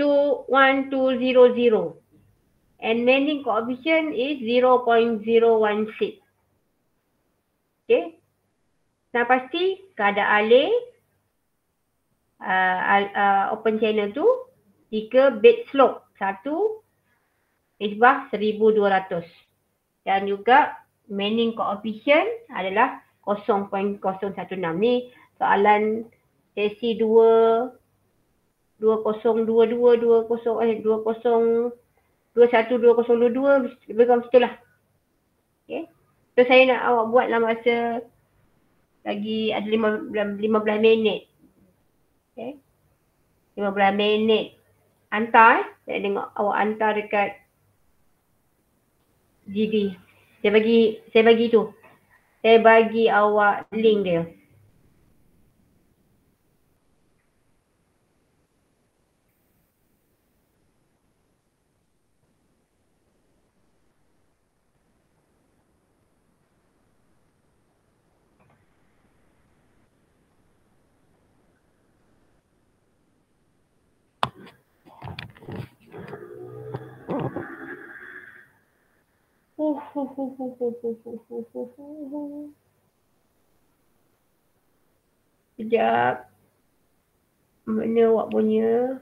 to 1200 and bending coefficient is 0.016. Okay. Nah pasti keadaan alih open channel tu jika bed slope 1 isbah 1200 dan juga bending coefficient adalah 0.016. Ni soalan sesi 2 2022 20 2022 lebih kurang situlah. Okay. So saya nak awak buat dalam masa lagi ada 15 minit. Okay. 15 minit. Hantar. Saya tengok awak hantar dekat GD. Saya bagi tu. Saya bagi awak link dia. Sekejap. Mana awak punya?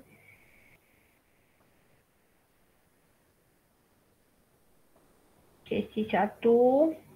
Sesi 1.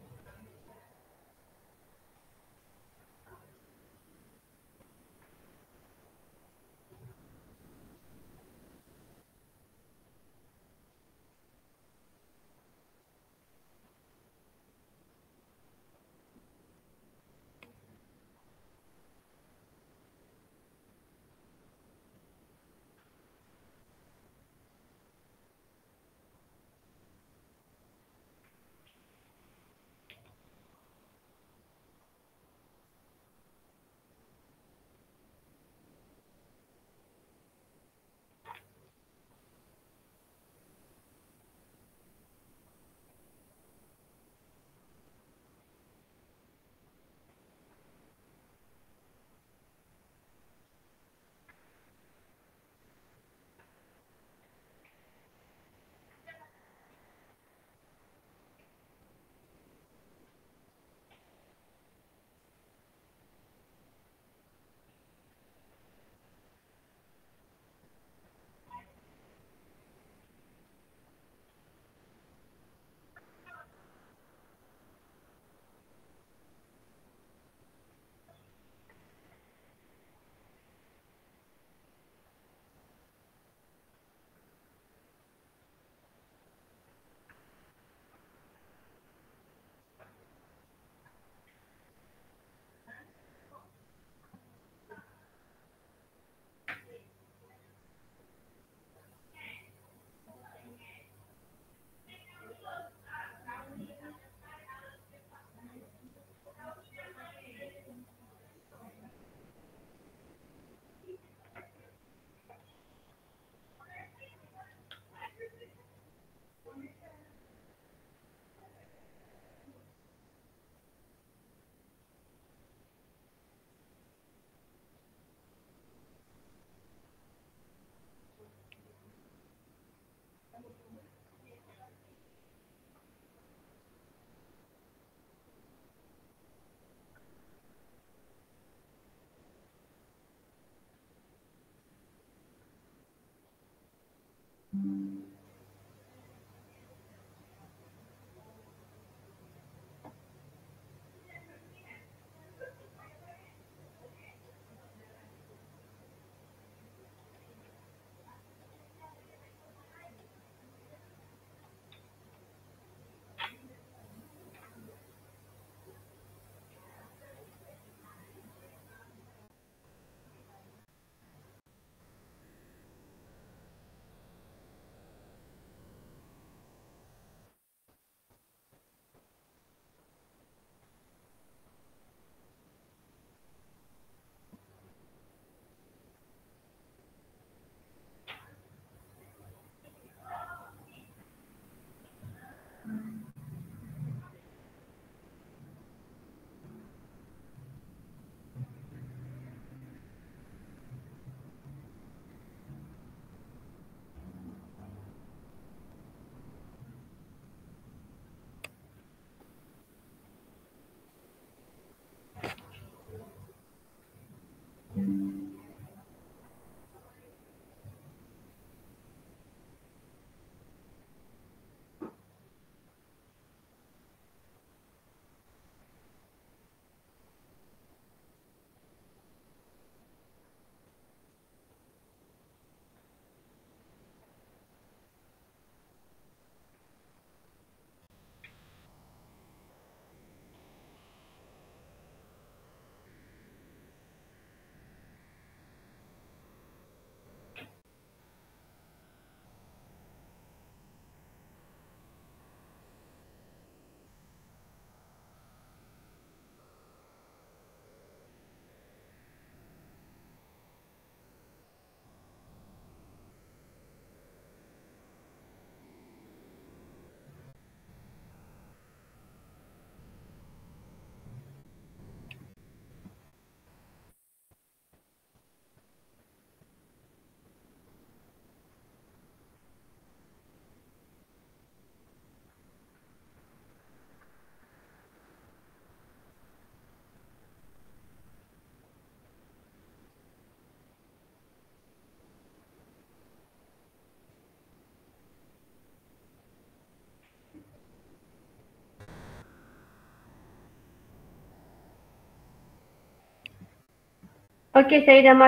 Okey, saya dah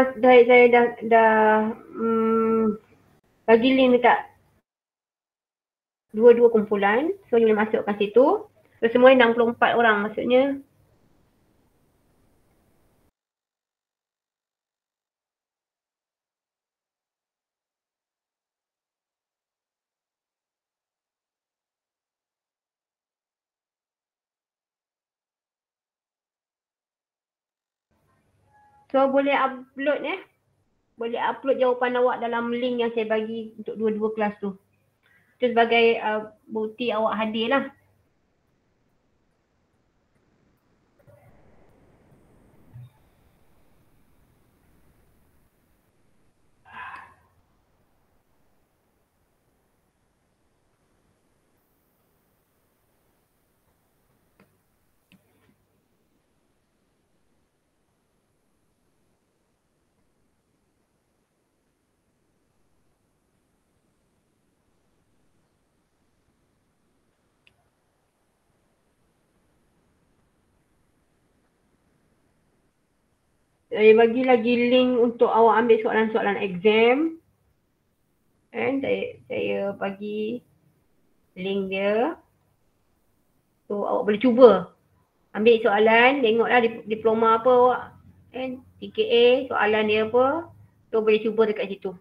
bagi link dekat dua-dua kumpulan. So, you boleh masukkan situ. So, semua 64 orang maksudnya. So, boleh upload Boleh upload jawapan awak dalam link yang saya bagi untuk dua-dua kelas tu. Itu sebagai bukti awak hadir lah. Saya bagi lagi link untuk awak ambil soalan-soalan exam. And saya bagi link dia. So, awak boleh cuba. Ambil soalan, tengoklah diploma apa awak. And TKA, soalan dia apa. So, boleh cuba dekat situ.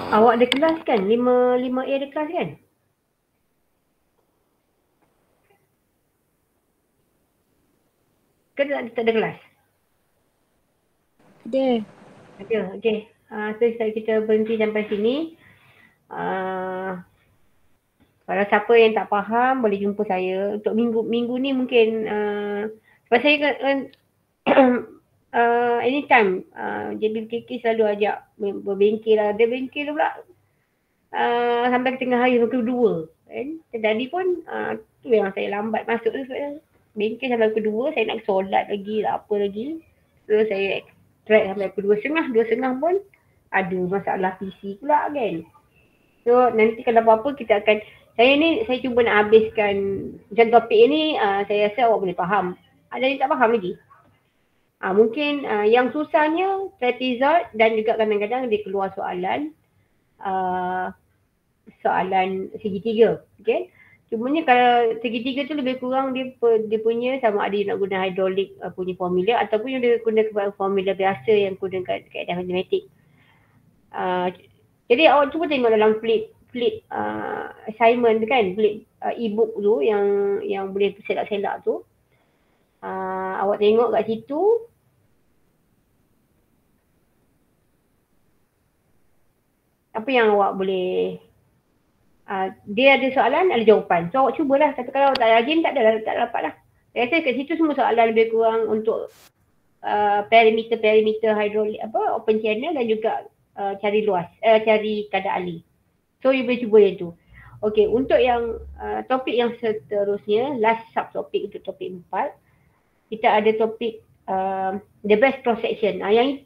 Awak ada kelas kan? 5A ada kelas kan? Ke tak ada kelas? Ada. Ada, okey. So kita berhenti sampai sini. Kalau siapa yang tak faham boleh jumpa saya. Untuk minggu ni mungkin sebab saya anytime JBKK selalu ajak berbengkel lah. Ada bengkel pula sampai ke tengah hari pukul 2 kan. Jadi pun tu yang saya lambat masuk tu sebab bengkel sampai pukul 2 saya nak solat lagi lah apa lagi. So saya track sampai pukul 2.30 pun ada masalah PC pula kan. So nanti kalau apa-apa kita akan saya cuba nak habiskan macam topik ni saya rasa awak boleh faham. Ada yang tak faham lagi? Mungkin yang susahnya trapezoid dan juga kadang-kadang dia keluar soalan soalan segitiga. Okay? Cumanya kalau segitiga tu lebih kurang dia punya sama ada dia nak guna hidrolik punya formula ataupun dia guna formula biasa yang guna kaedah matematik. Jadi awak cuba tengok dalam flip assignment tu kan, flip e-book tu yang boleh selak-selak tu. Awak tengok kat situ. Apa yang awak boleh dia ada soalan, ada jawapan. So awak cubalah. Tapi kalau tak rajin tak dapat lah. Saya rasa kat situ semua soalan lebih kurang untuk parameter hidrolik open channel dan juga cari luas, cari kadar alih. So you boleh cuba yang tu. Okey, untuk yang topik yang seterusnya, last subtopik untuk topik 4, kita ada topik the best cross section. Yang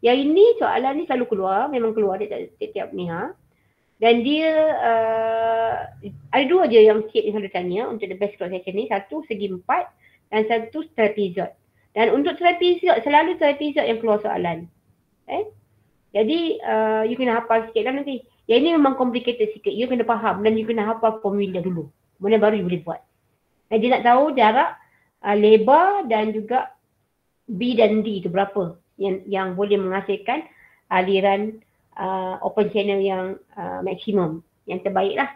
ini soalan ni selalu keluar, memang keluar setiap ni Dan dia ada dua je yang sikit yang selalu tanya untuk the best cross section ni. Satu segi 4 dan satu trapezoid. Dan untuk trapezoid, selalu trapezoid yang keluar soalan. Jadi you kena hafal sikit lah nanti. Yang ini memang complicated sikit. You kena faham dan you kena hafal formula dulu. Kemudian baru you boleh buat. Dan dia nak tahu jarak lebar dan juga B dan D tu berapa yang boleh menghasilkan aliran open channel yang maksimum, yang terbaik lah.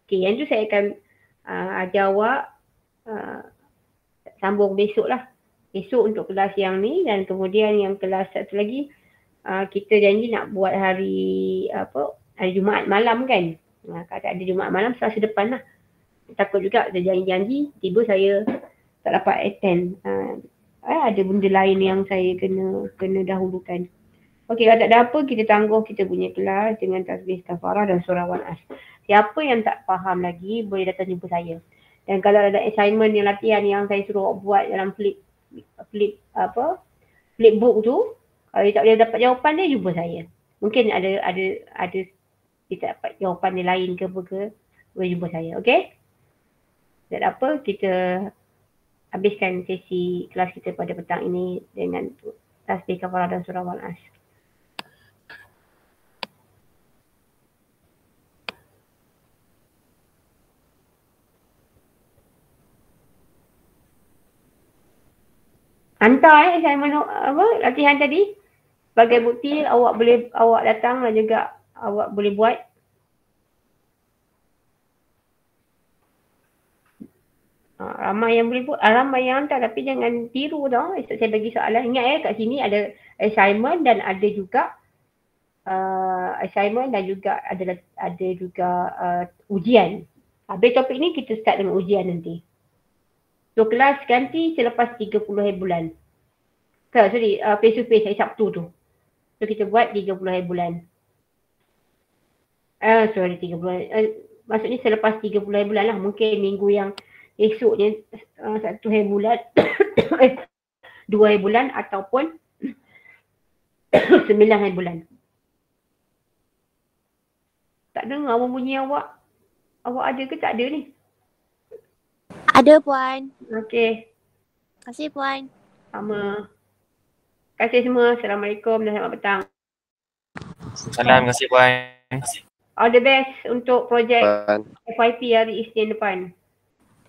Okay, yang tu saya akan ajar awak sambung besok lah. Besok untuk kelas yang ni dan kemudian yang kelas satu lagi kita janji nak buat hari Jumaat malam kan. Kalau tak ada Jumaat malam Selasa depan lah. Takut juga ada janji-janji tiba saya tak dapat attend. Ada benda lain yang saya kena dahulukan. Okey, kalau tak ada apa kita tangguh kita punya kelas dengan tasbih kafarah dan surah Wal-As. Siapa yang tak faham lagi boleh datang jumpa saya. Dan kalau ada assignment yang latihan yang saya suruh buat dalam flip book tu, kalau dia tak boleh dapat jawapan dia jumpa saya. Mungkin ada kita dapat jawapan dia lain ke boleh jumpa saya. Okey? Tak ada apa, kita habiskan sesi kelas kita pada petang ini dengan tasbih kafarah dan surah Wal-As. Hantar assignment latihan tadi. Sebagai bukti awak datang dan juga awak boleh buat. Ramai yang boleh buat, ramai yang hantar tapi jangan tiru tau. Esok saya bagi soalan. Ingat kat sini ada assignment dan ada juga assignment dan juga ada juga ujian. Habis topik ni kita start dengan ujian nanti. So kelas ganti selepas 30 hari bulan. Face to face hari Sabtu tu. So kita buat 30 hari bulan. 30 hari. Maksudnya selepas 30 hari bulan lah. Mungkin minggu yang esoknya 1 hari bulan. 2 hari bulan ataupun 9 hari bulan. Tak dengar apa bunyi awak. Awak ada ke tak ada ni? Ada Puan. Okey. Terima kasih Puan. Sama. Terima kasih semua. Assalamualaikum dan selamat petang. Salam, terima kasih Puan. All the best untuk projek Puan. FYP hari Isnin depan.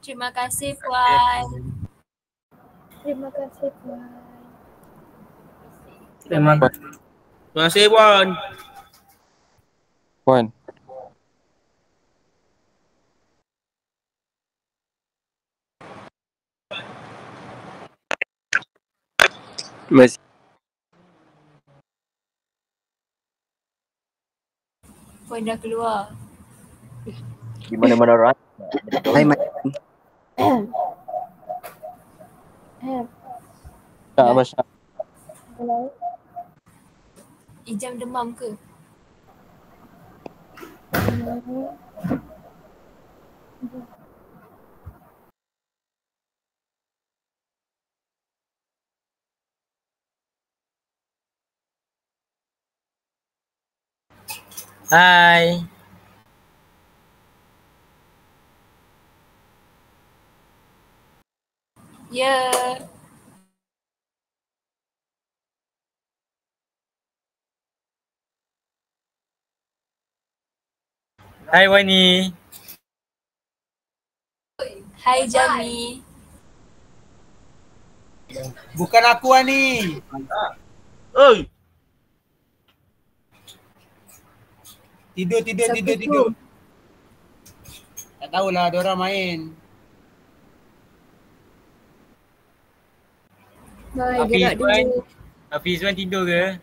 Terima kasih Puan. Terima kasih Puan. Terima kasih. Terima kasih Puan. Puan. Masih. Puan dah keluar. Di mana-mana orang. Hai, Mat. Tak, Masya. Hello. Ijam demam ke? Hai. Ya. Hai Wani. Hai Jami. Bukan aku Wani. Oi. Tidur. Tak tahulah, ada orang main. Bye, gerak dulu. Hafiz Wan tidur ke?